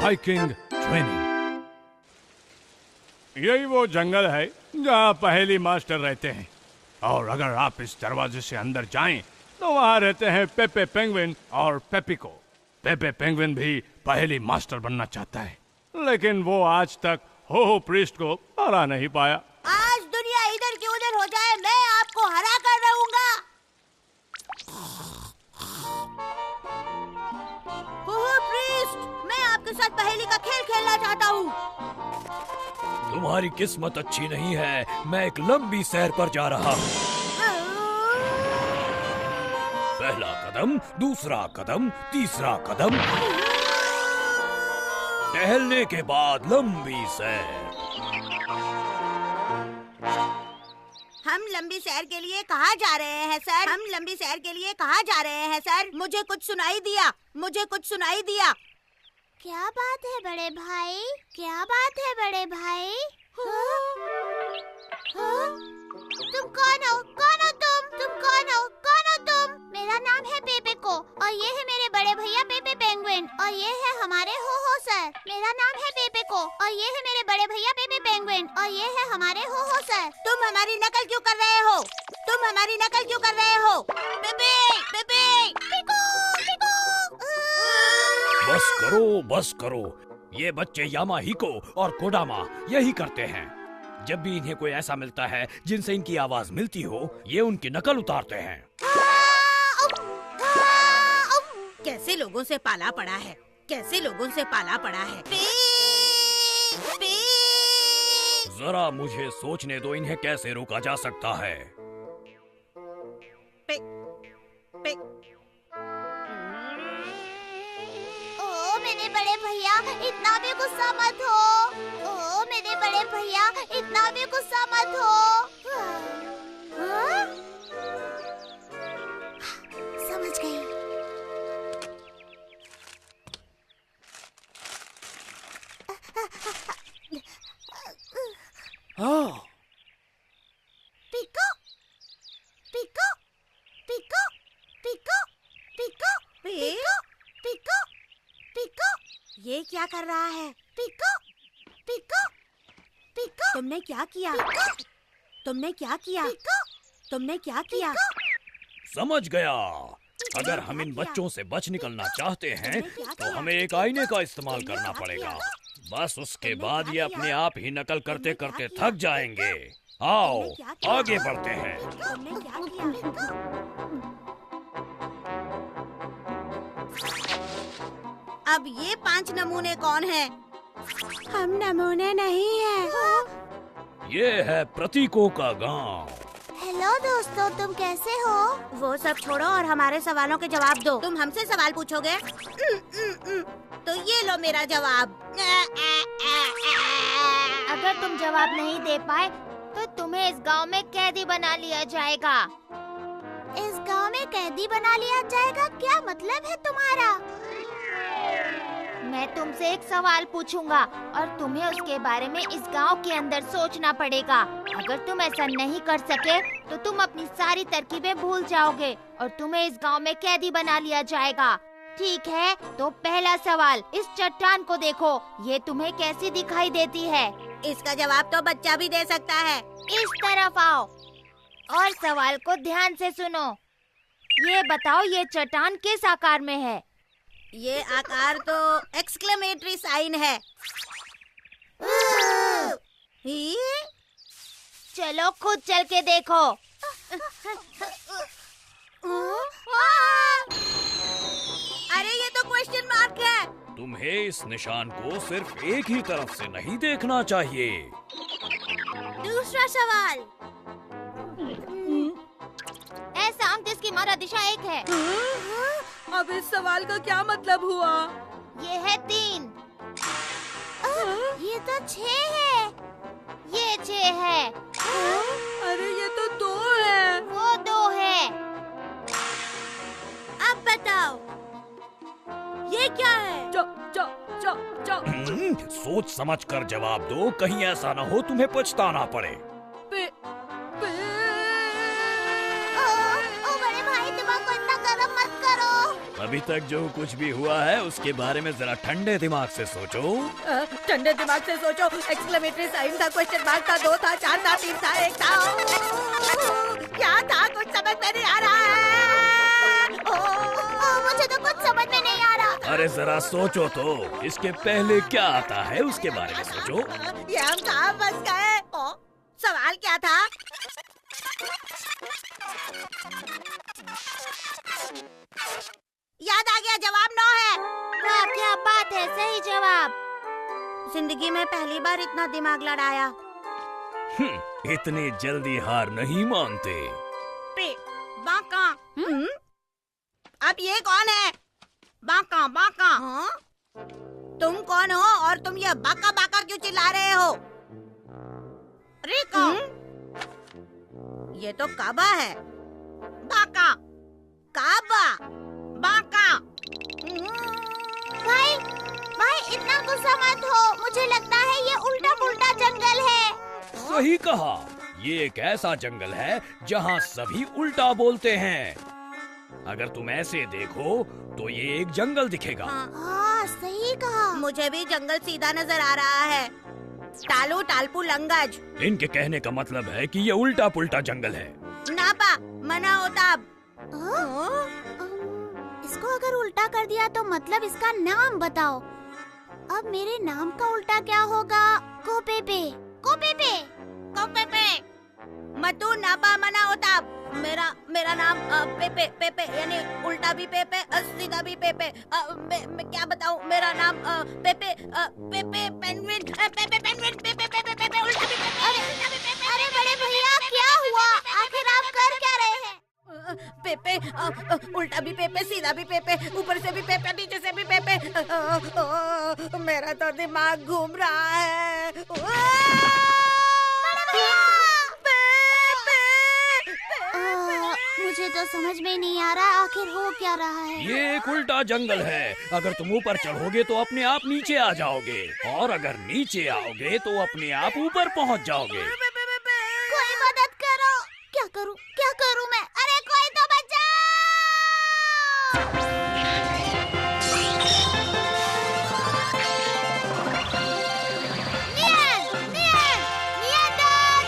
Hiking training. यही वो जंगल है जहाँ पहेली मास्टर रहते हैं, और अगर आप इस दरवाजे से अंदर जाएं तो वहाँ रहते हैं पेपे पेंगुइन और पेपिको। पेपे पेंगुइन भी पहेली मास्टर बनना चाहता है, लेकिन वो आज तक हो प्रीस्ट को हरा नहीं पाया। आज दुनिया इधर की उधर हो जाए, मैं आपको हरा कर रहूंगा। हो प्रीस्ट, मैं आपके साथ पहेली का खेल खेलना चाहता हूँ। तुम्हारी किस्मत अच्छी नहीं है, मैं एक लंबी सैर पर जा रहा हूँ। पहला कदम, दूसरा कदम, तीसरा कदम, टहलने के बाद लंबी सैर। हम लंबी सैर के लिए कहाँ जा रहे हैं सर? हम लंबी सैर के लिए कहाँ जा रहे हैं सर? मुझे कुछ सुनाई दिया, मुझे कुछ सुनाई दिया। क्या बात है बड़े भाई? क्या बात है बड़े भाई? तुम कौन हो? कौन हो तुम? तुम कौन हो? कौन हो तुम? मेरा नाम है पेपेको और ये है मेरे बड़े भैया पेपे पेंगुइन और ये है हमारे हो सर। मेरा नाम है पेपेको और ये है मेरे बड़े भैया पेपे पेंगुइन और ये है हमारे हो सर। तुम हमारी नकल क्यों कर रहे हो? तुम हमारी नकल क्यों कर रहे हो? पेपे पेपे पिको पिको। बस करो, बस करो। ये बच्चे यामाहिको और कोडामा यही करते हैं। जब भी इन्हें कोई ऐसा मिलता है जिनसे इनकी आवाज मिलती हो, ये उनकी नकल उतारते हैं। कैसे लोगों से पाला पड़ा है, कैसे लोगों से पाला पड़ा है। जरा मुझे सोचने दो, इन्हें कैसे रोका जा सकता है। ओ मेरे बड़े भैया, इतना भी गुस्सा मत हो। ओ मेरे बड़े भैया, इतना भी गुस्सा मत हो। समझ गई। पिको पिको पिको पिको पिको पिको पिको पिको। ये क्या कर रहा है? पिको पिको पिको। तुमने क्या किया? तुमने क्या किया? तुमने क्या किया? समझ गया। अगर हम इन बच्चों से बच निकलना चाहते हैं तो हमें एक आईने का इस्तेमाल करना पड़ेगा। बस उसके बाद ये अपने आप ही नकल करते करते थक जाएंगे। आओ आगे बढ़ते हैं। अब ये 5 नमूने कौन हैं? हम नमूने नहीं हैं। ये है प्रतीकों का गांव। हेलो दोस्तों, तुम कैसे हो? वो सब छोड़ो और हमारे सवालों के जवाब दो। तुम हमसे सवाल पूछोगे? तो ये लो मेरा जवाब। अगर तुम जवाब नहीं दे पाए तो तुम्हें इस गांव में कैदी बना लिया जाएगा। इस गांव में कैदी बना लिया जाएगा? क्या मतलब है तुम्हारा? मैं तुमसे एक सवाल पूछूंगा और तुम्हें उसके बारे में इस गांव के अंदर सोचना पड़ेगा। अगर तुम ऐसा नहीं कर सके तो तुम अपनी सारी तरकीबें भूल जाओगे और तुम्हें इस गांव में कैदी बना लिया जाएगा। ठीक है, तो पहला सवाल, इस चट्टान को देखो, ये तुम्हें कैसी दिखाई देती है? इसका जवाब तो बच्चा भी दे सकता है। इस तरफ आओ और सवाल को ध्यान से सुनो। ये बताओ, ये चट्टान किस आकार में है? ये आकार तो एक्सक्लेमेटरी साइन है। चलो खुद चल के देखो। अरे ये तो क्वेश्चन मार्क है। तुम्हें इस निशान को सिर्फ एक ही तरफ से नहीं देखना चाहिए। दूसरा सवाल, ऐसा अंक जिसकी मारा दिशा एक है। अब इस सवाल का क्या मतलब हुआ? ये है 3। ये तो 6 है। ये 6 है। अरे ये तो 2 है। वो 2 है। अब बताओ ये क्या है? सोच समझ कर जवाब दो, कहीं ऐसा ना हो तुम्हें पछताना पड़े। ओ बड़े भाई, दिमाग को इतना गरम मत करो। अभी तक जो कुछ भी हुआ है उसके बारे में जरा ठंडे दिमाग से सोचो। ठंडे दिमाग से सोचो। एक्सक्लेमेटरी साइन था, क्वेश्चन मार्क था, 2 था, 4 था, 3 था, 1 था। क्या था? कुछ समझ में नहीं आ रहा है। मुझे तो कुछ समझ में नहीं आ रहा। अरे जरा सोचो तो, इसके पहले क्या आता है उसके बारे में सोचो। ये हम कहाँ फंस गए? सवाल क्या था? याद आ गया, जवाब 9 है। वाह क्या बात है, सही जवाब। जिंदगी में पहली बार इतना दिमाग लड़ाया। इतनी जल्दी हार नहीं मानते। बाका। अब ये कौन है? बाका बाका। हाँ? तुम कौन हो और तुम ये बाका बाका क्यों चिल्ला रहे हो? रिको। ये तो काबा है। बाका काबा बाका। भाई भाई इतना गुस्सा मत हो, मुझे लगता है ये उल्टा पुल्टा जंगल है। सही कहा, ये एक ऐसा जंगल है जहाँ सभी उल्टा बोलते हैं। अगर तुम ऐसे देखो तो ये एक जंगल दिखेगा। हाँ सही कहा। मुझे भी जंगल सीधा नजर आ रहा है। टालू टालपू लंगज। इनके कहने का मतलब है कि ये उल्टा पुल्टा जंगल है। नापा मना होता। इसको अगर उल्टा कर दिया तो मतलब इसका नाम बताओ। अब मेरे नाम का उल्टा क्या होगा? कोपेपे कोपेपे कोपेपे। मतू नापा मना होता। मेरा नाम पेपे पेपे यानी उल्टा भी पेपे सीधा भी पेपे। मैं क्या बताऊं? मेरा नाम पेपे पेपे पेंगुइन पेपे पेंगुइन पेपे पेपे पेपे उल्टा भी पेपे। अरे बड़े भैया क्या हुआ? आखिर आप कर क्या रहे हैं? पेपे उल्टा भी पेपे सीधा भी पेपे ऊपर से भी पेपे नीचे से भी पेपे। मेरा तो दिमाग घूम रहा है। मुझे तो समझ में नहीं आ रहा आखिर हो क्या रहा है। ये एक उल्टा जंगल है। अगर तुम ऊपर चढ़ोगे तो अपने आप नीचे आ जाओगे, और अगर नीचे आओगे तो अपने आप ऊपर पहुंच जाओगे। कोई मदद करो। क्या करूं मैं? अरे कोई तो बचाओ।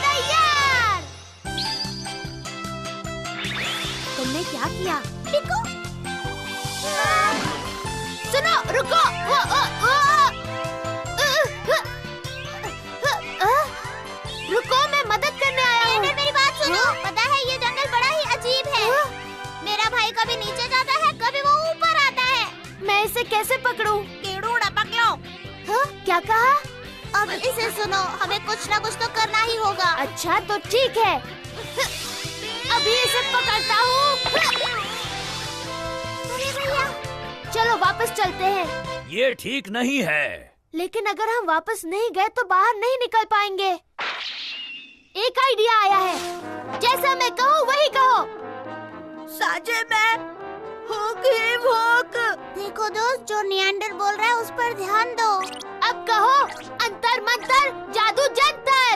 तैयार। तुमने क्या किया? पिको। सुनो रुको। रुको, मैं मदद करने आया हूँ। मेरी बात सुनो। पता है ये जंगल बड़ा ही अजीब है। मेरा भाई कभी नीचे जाता है, कभी वो ऊपर आता है। मैं इसे कैसे पकड़ूं? कीड़ूड़ा पकड़ो। हाँ? क्या कहा? अब इसे सुनो, हमें कुछ ना कुछ तो करना ही होगा। अच्छा तो ठीक है, अभी इसे पकड़ता हूँ। अरे भैया चलो वापस चलते हैं। ये ठीक नहीं है। लेकिन अगर हम वापस नहीं गए तो बाहर नहीं निकल पाएंगे। एक आइडिया आया है, जैसा मैं कहूँ वही कहो। साजे में हुक ही हुक। देखो दोस्त, जो नियंडर बोल रहा है उस पर ध्यान दो। अब कहो, अंतर मंतर जादू जंतर।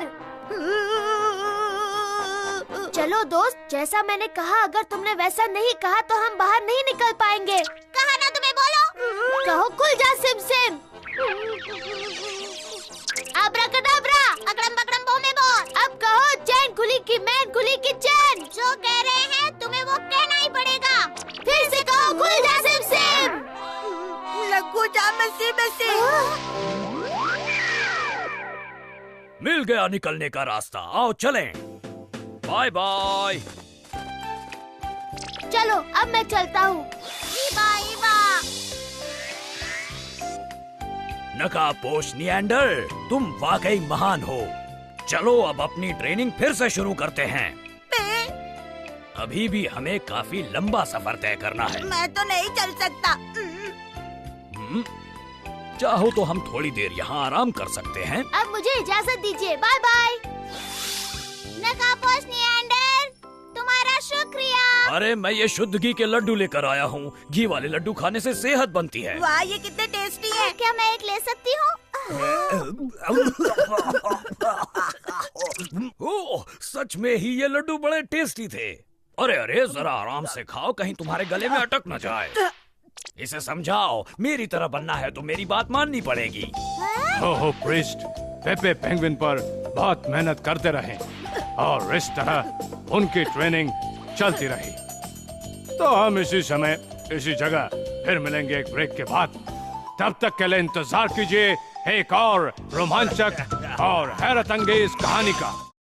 चलो दोस्त, जैसा मैंने कहा, अगर तुमने वैसा नहीं कहा तो हम बाहर नहीं निकल पाएंगे। कहा ना तुम्हें, बोलो। कहो खुल जा सिम सिम। अब्राकडाब्रा। अकड़म बकड़म बोमे बोल। अब कहो, चैन खुली की मैन खुली की चैन। जो कह रहे हैं तुम्हें वो कहना ही पड़ेगा। फिर से कहो, खुल जा सिम सिम। लगू जा मसी मसी। मिल गया निकलने का रास्ता, आओ चलें। Bye bye. चलो अब मैं चलता हूँ। नकाबपोश नियंडर, तुम वाकई महान हो। चलो अब अपनी ट्रेनिंग फिर से शुरू करते हैं। अभी भी हमें काफी लंबा सफर तय करना है। मैं तो नहीं चल सकता। चाहो तो हम थोड़ी देर यहाँ आराम कर सकते हैं। अब मुझे इजाजत दीजिए, बाय बाय। नकाबपोश नियंडर, तुम्हारा शुक्रिया। अरे मैं ये शुद्ध घी के लड्डू लेकर आया हूँ। घी वाले लड्डू खाने से सेहत बनती है। वाह, ये कितने टेस्टी है। क्या मैं एक ले सकती हूँ? ओह, सच में ही ये लड्डू बड़े टेस्टी थे। अरे अरे, जरा आराम से खाओ, कहीं तुम्हारे गले में अटक न जाए। इसे समझाओ, मेरी तरह बनना है तो मेरी बात माननी पड़ेगी। हो प्रिस्ट, पेपे पेंगुइन पर बहुत मेहनत करते रहे और इस तरह उनकी ट्रेनिंग चलती रही। तो हम इसी समय इसी जगह फिर मिलेंगे एक ब्रेक के बाद। तब तक के लिए इंतजार कीजिए एक और रोमांचक और हैरत अंगेज कहानी का।